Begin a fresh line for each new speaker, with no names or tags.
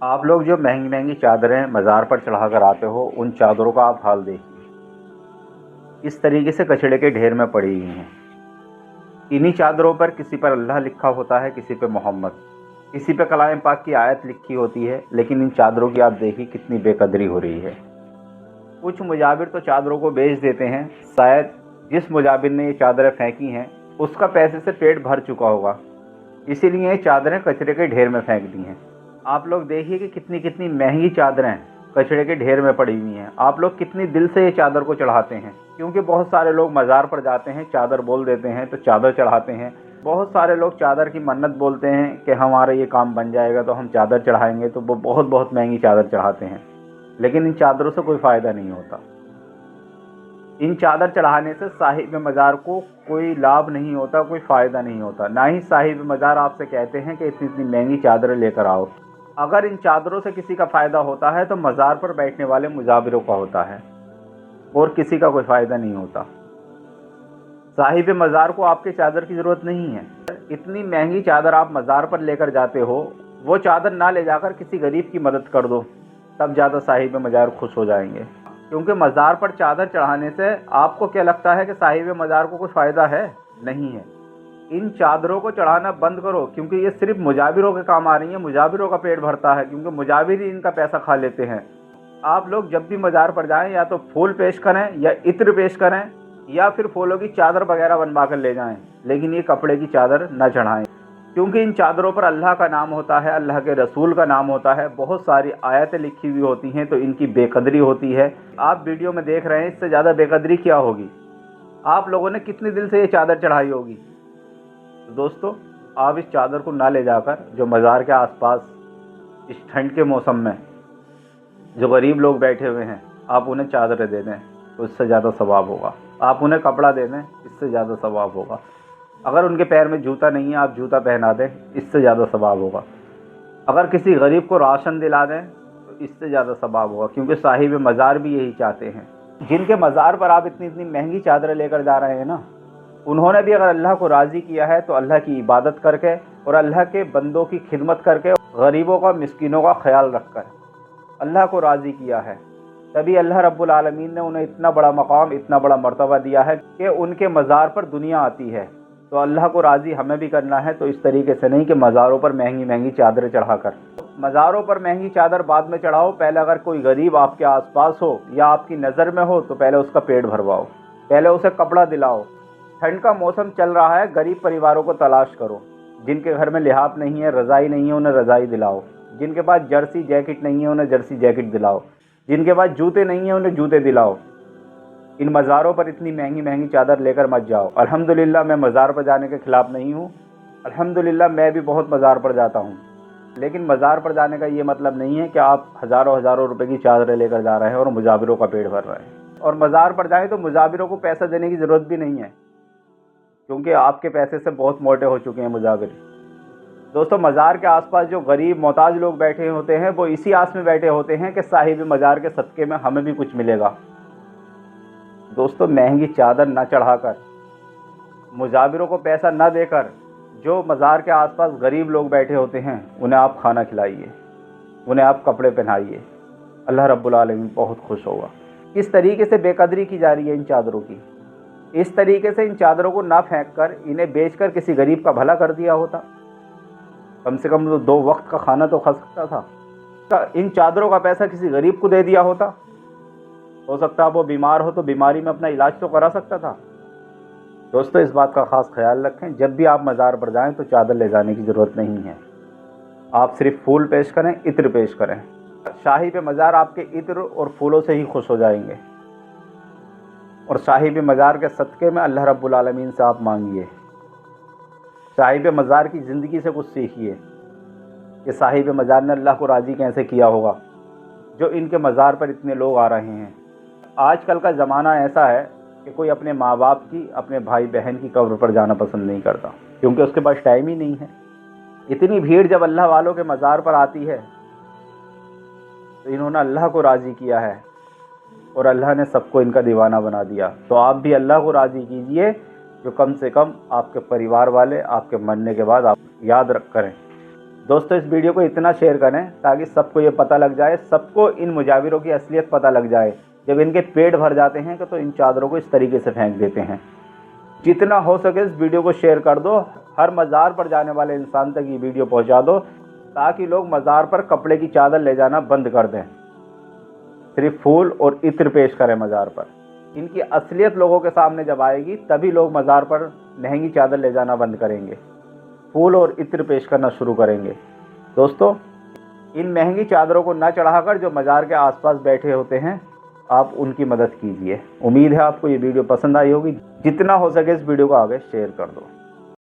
आप लोग जो महंगी महंगी चादरें मज़ार पर चढ़ा कर आते हो, उन चादरों का आप हाल देखिए, इस तरीके से कचड़े के ढेर में पड़ी हुई हैं। इन्हीं चादरों पर किसी पर अल्लाह लिखा होता है, किसी पे मोहम्मद, किसी पे कलाम पाक की आयत लिखी होती है, लेकिन इन चादरों की आप देखिए कितनी बेकदरी हो रही है। कुछ मुजाबिर तो चादरों को बेच देते हैं, शायद जिस मुजाबिर ने ये चादरें फेंकी हैं उसका पैसे से पेट भर चुका होगा, इसीलिए ये चादरें कचरे के ढेर में फेंक दी हैं। आप लोग देखिए कि कितनी कितनी महंगी चादरें कचरे के ढेर में पड़ी हुई हैं। आप लोग कितनी दिल से ये चादर को चढ़ाते हैं, क्योंकि बहुत सारे लोग मज़ार पर जाते हैं, चादर बोल देते हैं तो चादर चढ़ाते हैं। बहुत सारे लोग चादर की मन्नत बोलते हैं कि हमारा ये काम बन जाएगा तो हम चादर चढ़ाएंगे, तो वो बहुत बहुत महंगी चादर चढ़ाते हैं, लेकिन इन चादरों से कोई फ़ायदा नहीं होता। इन चादर चढ़ाने से साहिब मज़ार को कोई लाभ नहीं होता, कोई फ़ायदा नहीं होता। ना ही साहिब मज़ार आपसे कहते हैं कि इतनी इतनी महंगी चादरें लेकर आओ। अगर इन चादरों से किसी का फ़ायदा होता है तो मज़ार पर बैठने वाले मुजाबिरों का होता है, और किसी का कोई फ़ायदा नहीं होता। साहिब मज़ार को आपके चादर की ज़रूरत नहीं है। इतनी महंगी चादर आप मज़ार पर लेकर जाते हो, वो चादर ना ले जाकर किसी गरीब की मदद कर दो, तब ज़्यादा साहिब मज़ार खुश हो जाएंगे। क्योंकि मज़ार पर चादर चढ़ाने से आपको क्या लगता है कि साहिब मज़ार को कुछ फ़ायदा है? नहीं है। इन चादरों को चढ़ाना बंद करो, क्योंकि ये सिर्फ मुजाबिरों के काम आ रही हैं। मुजाबिरों का पेट भरता है, क्योंकि मुजाबिर ही इनका पैसा खा लेते हैं। आप लोग जब भी मज़ार पर जाएं, या तो फूल पेश करें या इत्र पेश करें, या फिर फूलों की चादर वगैरह बनवा कर ले जाएं, लेकिन ये कपड़े की चादर न चढ़ाएं, क्योंकि इन चादरों पर अल्लाह का नाम होता है, अल्लाह के रसूल का नाम होता है, बहुत सारी आयतें लिखी हुई होती हैं, तो इनकी बेकदरी होती है। आप वीडियो में देख रहे हैं, इससे ज़्यादा बेकदरी क्या होगी? आप लोगों ने कितने दिल से ये चादर चढ़ाई होगी? तो दोस्तों, आप इस चादर को ना ले जाकर जो मज़ार के आसपास इस ठंड के मौसम में जो गरीब लोग बैठे हुए हैं, आप उन्हें चादरें दे दें, तो इससे ज़्यादा सवाब होगा। आप उन्हें कपड़ा दे दें, इससे ज़्यादा सवाब होगा। अगर उनके पैर में जूता नहीं है, आप जूता पहना दें, इससे ज़्यादा सवाब होगा। अगर किसी गरीब को राशन दिला दें, तो इससे ज़्यादा सवाब होगा, क्योंकि साहिब मज़ार भी यही चाहते हैं। जिनके मज़ार पर आप इतनी इतनी महंगी चादरें लेकर जा रहे हैं ना, उन्होंने भी अगर अल्लाह को राज़ी किया है तो अल्लाह की इबादत करके और अल्लाह के बंदों की खिदमत करके, गरीबों का, मिस्कीनों का ख्याल रखकर अल्लाह को राज़ी किया है, तभी अल्लाह रब्बुल आलमीन ने उन्हें इतना बड़ा मकाम, इतना बड़ा मर्तबा दिया है कि उनके मज़ार पर दुनिया आती है। तो अल्लाह को राज़ी हमें भी करना है, तो इस तरीके से नहीं कि मज़ारों पर महंगी महंगी चादरें चढ़ाकर। मज़ारों पर महंगी चादर बाद में चढ़ाओ, पहले अगर कोई गरीब आपके आसपास हो या आपकी नज़र में हो तो पहले उसका पेट भरवाओ, पहले उसे कपड़ा दिलाओ। ठंड का मौसम चल रहा है, गरीब परिवारों को तलाश करो, जिनके घर में लिहाफ नहीं है, रज़ाई नहीं है, उन्हें रज़ाई दिलाओ। जिनके पास जर्सी जैकेट नहीं है, उन्हें जर्सी जैकेट दिलाओ। जिनके पास जूते नहीं हैं, उन्हें जूते दिलाओ। इन मज़ारों पर इतनी महंगी महंगी चादर लेकर मत जाओ। अल्हम्दुलिल्लाह मैं मज़ार पर जाने के ख़िलाफ़ नहीं हूँ, अल्हम्दुलिल्लाह मैं भी बहुत मज़ार पर जाता हूँ, लेकिन मज़ार पर जाने का ये मतलब नहीं है कि आप हज़ारों हज़ारों रुपए की चादरें लेकर जा रहे हैं और मुजाबिरों का पेट भर रहे हैं। और मज़ार पर जाएँ तो मुजाबिरों को पैसा देने की ज़रूरत भी नहीं है, क्योंकि आपके पैसे से बहुत मोटे हो चुके हैं मुजाबिर। दोस्तों, मज़ार के आसपास जो गरीब मोहताज लोग बैठे होते हैं, वो इसी आस में बैठे होते हैं कि साहिब मज़ार के सदक़े में हमें भी कुछ मिलेगा। दोस्तों, महंगी चादर न चढ़ाकर, मुजाबिरों को पैसा न देकर, जो मज़ार के आसपास गरीब लोग बैठे होते हैं उन्हें आप खाना खिलाइए, उन्हें आप कपड़े पहनाइए। अल्लाह रब्बुल आलमीन बहुत खुश होगा। किस तरीके से बेकदरी की जा रही है इन चादरों की। इस तरीके से इन चादरों को ना फेंक कर इन्हें बेचकर किसी गरीब का भला कर दिया होता, कम से कम तो 2 वक्त का खाना तो खा सकता था। इन चादरों का पैसा किसी गरीब को दे दिया होता, हो सकता है वो बीमार हो तो बीमारी में अपना इलाज तो करा सकता था। दोस्तों, इस बात का ख़ास ख्याल रखें, जब भी आप मज़ार पर जाएं तो चादर ले जाने की ज़रूरत नहीं है। आप सिर्फ फूल पेश करें, इत्र पेश करें। साहिब मज़ार आपके इत्र और फूलों से ही खुश हो जाएंगे। और साहिब मज़ार के सदक़े में अल्लाह रब्बुल आलमीन से आप मांगिए। साहिब मज़ार की ज़िंदगी से कुछ सीखिए कि साहिब मज़ार ने अल्लाह को राज़ी कैसे किया होगा, जो इनके मज़ार पर इतने लोग आ रहे हैं। आजकल का ज़माना ऐसा है कि कोई अपने माँ बाप की, अपने भाई बहन की कब्र पर जाना पसंद नहीं करता, क्योंकि उसके पास टाइम ही नहीं है। इतनी भीड़ जब अल्लाह वालों के मज़ार पर आती है, तो इन्होंने अल्लाह को राज़ी किया है और अल्लाह ने सबको इनका दीवाना बना दिया। तो आप भी अल्लाह को राज़ी कीजिए, जो कम से कम आपके परिवार वाले आपके मरने के बाद आप याद रख करें। दोस्तों इस वीडियो को इतना शेयर करें ताकि सबको ये पता लग जाए, सबको इन मुजाविरों की असलियत पता लग जाए। जब इनके पेट भर जाते हैं तो इन चादरों को इस तरीके से फेंक देते हैं। जितना हो सके इस वीडियो को शेयर कर दो, हर मज़ार पर जाने वाले इंसान तक ये वीडियो पहुंचा दो, ताकि लोग मज़ार पर कपड़े की चादर ले जाना बंद कर दें, सिर्फ फूल और इत्र पेश करें मज़ार पर। इनकी असलियत लोगों के सामने जब आएगी तभी लोग मज़ार पर महंगी चादर ले जाना बंद करेंगे, फूल और इत्र पेश करना शुरू करेंगे। दोस्तों इन महंगी चादरों को न चढ़ाकर जो मज़ार के आसपास बैठे होते हैं, आप उनकी मदद कीजिए। उम्मीद है आपको ये वीडियो पसंद आई होगी। जितना हो सके इस वीडियो को आगे शेयर कर दो।